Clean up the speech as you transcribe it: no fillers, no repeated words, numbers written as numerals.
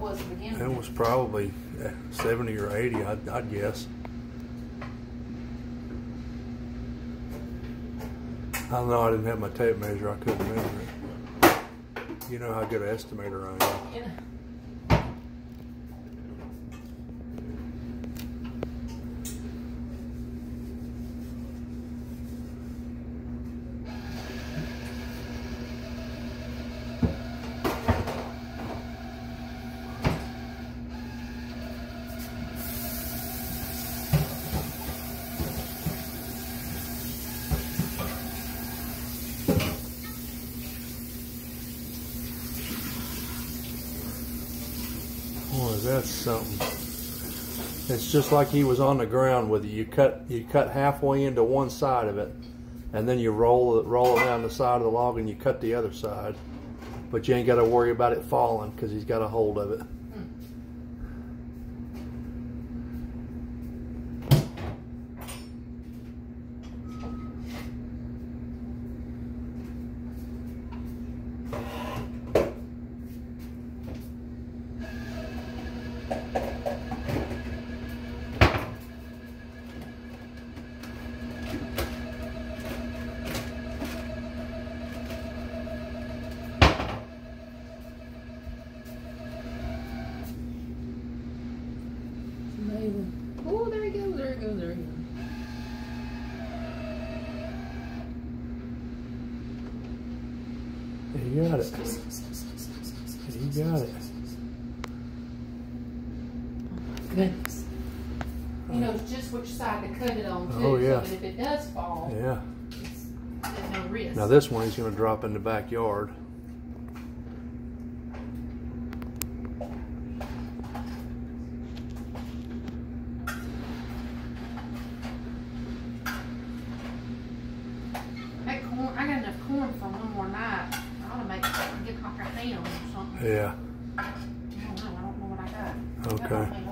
was the beginning? It was probably 70 or 80, I'd guess. I don't know, I didn't have my tape measure, I couldn't remember it. You know how good an estimator I am. Yeah. Boy, that's something. It's just like he was on the ground with it. You cut halfway into one side of it, and then you roll it down the side of the log, and you cut the other side. But you ain't got to worry about it falling because he's got a hold of it. Oh, there he goes, there he goes, there he goes. You got it. You got it. Oh, goodness. He knows just which side to cut it on, too. Oh, yeah. So that if it does fall, Yeah. there's no risk. Now this one he's going to drop in the backyard. That corn, I got enough corn for one more night. I ought to make get like a ham or something. Yeah. I don't know what I got. Okay.